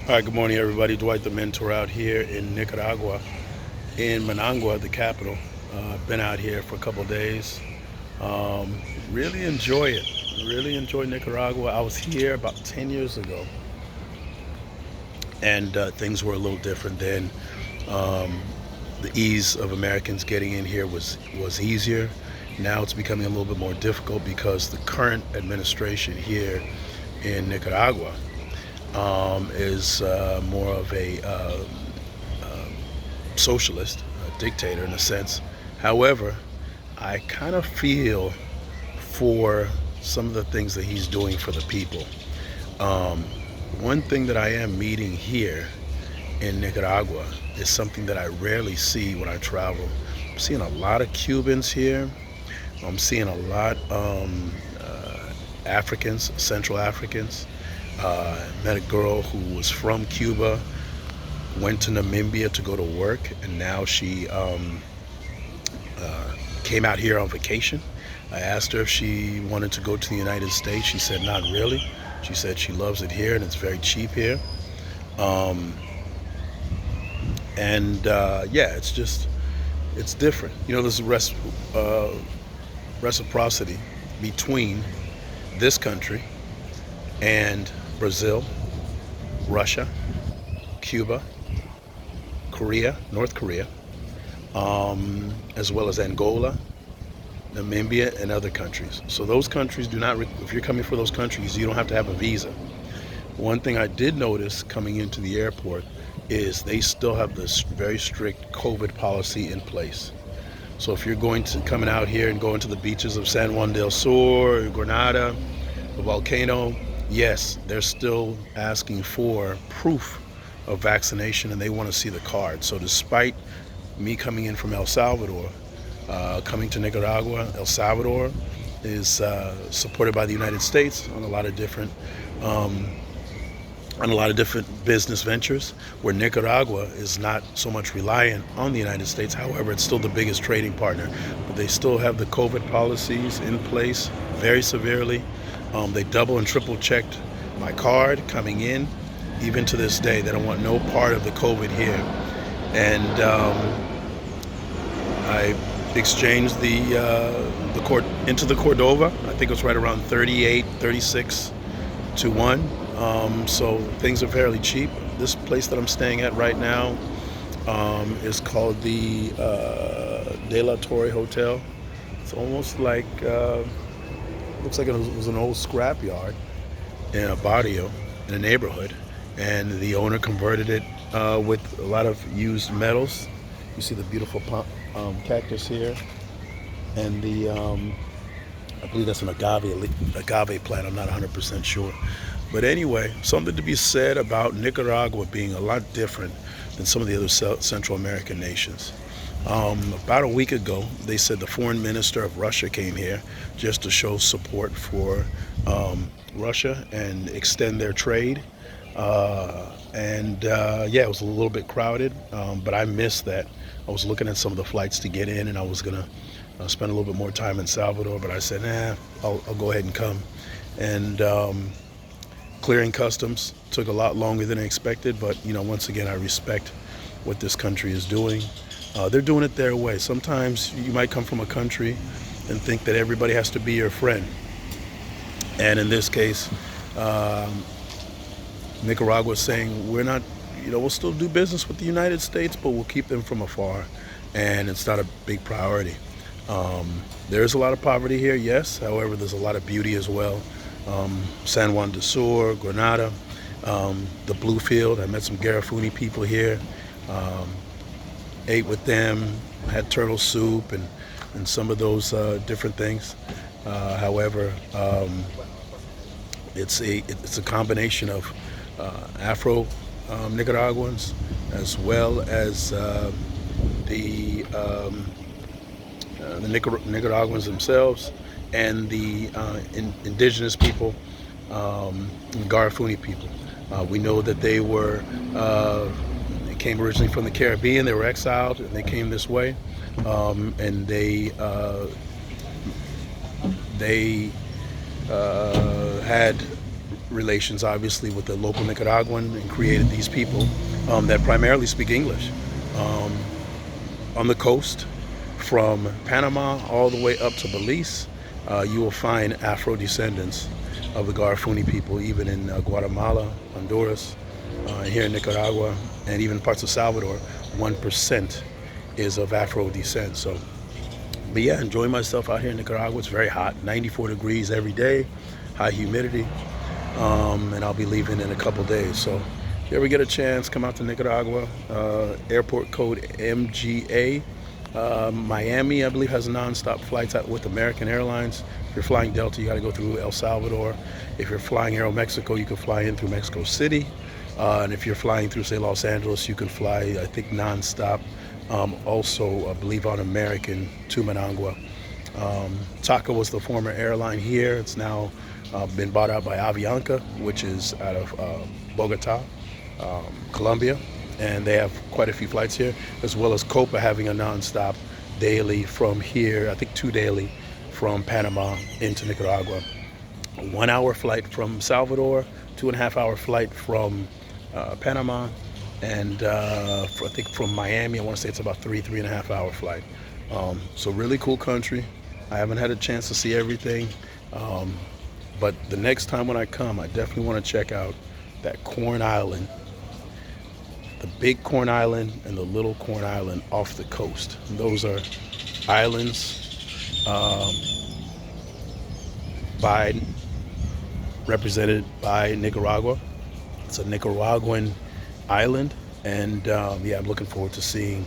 All right, good morning, everybody. Dwight the Mentor out here in Nicaragua, in Managua, the capital. Been out here for a couple of days. Um, really enjoy it. Really enjoy Nicaragua. I was here about 10 years ago, and things were a little different then. Um, the ease of Americans getting in here was easier. Now it's becoming a little bit more difficult because the current administration here in Nicaragua is more of a socialist, a dictator in a sense. However, I kind of feel for some of the things that he's doing for the people. Um, One thing that I am meeting here in Nicaragua is something that I rarely see when I travel. I'm seeing a lot of Cubans here. I'm seeing a lot Africans, Central Africans. Met a girl who was from Cuba, went to Namibia to go to work, and now she came out here on vacation. I asked her if she wanted to go to the United States. She said not really. She said she loves it here and it's very cheap here. Um, and yeah, it's different. You know, there's reciprocity between this country and Brazil, Russia, Cuba, Korea, North Korea, as well as Angola, Namibia, and other countries. So those countries do not, if you're coming for those countries, you don't have to have a visa. One thing I did notice coming into the airport is they still have this very strict COVID policy in place. So if you're coming out here and going to the beaches of San Juan del Sur, Grenada, the volcano, yes, they're still asking for proof of vaccination and they want to see the card. So despite me coming in from El Salvador, coming to Nicaragua, El Salvador is supported by the United States on a lot of different um, business ventures, where Nicaragua is not so much reliant on the United States. However, it's still the biggest trading partner. But they still have the COVID policies in place very severely. They double and triple checked my card coming in. Even to this day, they don't want no part of the COVID here. And I exchanged the court into the Cordova. I think it was right around 38, 36 to 1. So things are fairly cheap. This place that I'm staying at right now is called the De La Torre Hotel. It's almost like, looks like it was an old scrapyard in a barrio, in a neighborhood. And the owner converted it with a lot of used metals. You see the beautiful cactus here. And I believe that's an agave plant. I'm not 100% sure. But anyway, something to be said about Nicaragua being a lot different than some of the other Central American nations. About a week ago, they said the foreign minister of Russia came here just to show support for Russia and extend their trade. Yeah, it was a little bit crowded, but I missed that. I was looking at some of the flights to get in, and I was gonna spend a little bit more time in Salvador, but I said, I'll go ahead and come. And clearing customs took a lot longer than I expected, but once again, I respect what this country is doing. They're doing it their way. Sometimes you might come from a country and think that everybody has to be your friend. And in this case, Nicaragua is saying we're not, we'll still do business with the United States, but we'll keep them from afar. And it's not a big priority. There's a lot of poverty here, yes. However, there's a lot of beauty as well. San Juan del Sur, Grenada, the Bluefield. I met some Garifuni people here. Ate with them, had turtle soup and some of those different things. However, it's a combination of Afro Nicaraguans as well as the Nicaraguans themselves and the indigenous people, Garifuni people. We know that they came originally from the Caribbean. They were exiled and they came this way, and they had relations, obviously, with the local Nicaraguan and created these people that primarily speak English. On the coast, from Panama all the way up to Belize, you will find Afro descendants of the Garifuni people, even in Guatemala, Honduras, here in Nicaragua, and even parts of Salvador. 1% is of Afro descent. So, but yeah, enjoying myself out here in Nicaragua. It's very hot, 94 degrees every day, high humidity, and I'll be leaving in a couple days. So if you ever get a chance, come out to Nicaragua. Airport code MGA. Miami, I believe, has nonstop flights out with American Airlines. If you're flying Delta, you got to go through El Salvador. If you're flying Aeromexico, you can fly in through Mexico City. And if you're flying through, say, Los Angeles, you can fly, I think, nonstop. Also, I believe, on American to Managua. TACA was the former airline here. It's now been bought out by Avianca, which is out of Bogota, Colombia. And they have quite a few flights here, as well as Copa having a nonstop daily from here, I think 2 daily, from Panama into Nicaragua. A 1 hour flight from Salvador, 2.5 hour flight from Panama, and I think from Miami, I want to say it's about 3.5 hour flight. So really cool country. I haven't had a chance to see everything, but the next time when I come, I definitely want to check out that Corn Island, the big Corn Island and the little Corn Island off the coast. And those are islands represented by Nicaragua. It's a Nicaraguan island, and yeah, I'm looking forward to seeing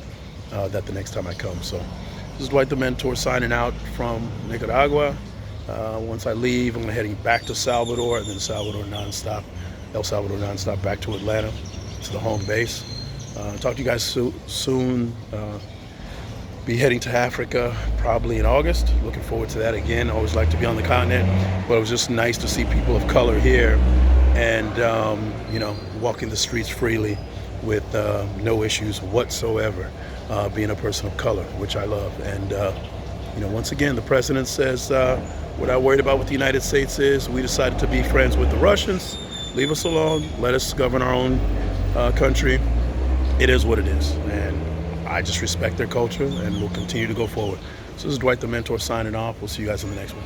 that the next time I come. So this is Dwight the Mentor signing out from Nicaragua. Once I leave, I'm heading back to Salvador, and then Salvador nonstop, El Salvador nonstop back to Atlanta, to the home base. Talk to you guys soon. Be heading to Africa probably in August. Looking forward to that again. I always like to be on the continent, but it was just nice to see people of color here and you know, walking the streets freely with no issues whatsoever, being a person of color, which I love. And you know, once again, the president says we're not worried about what the United States is. We decided to be friends with the Russians. Leave us alone. Let us govern our own country. It is what it is, and I just respect their culture, and we'll continue to go forward. So this is Dwight the Mentor signing off. We'll see you guys in the next one.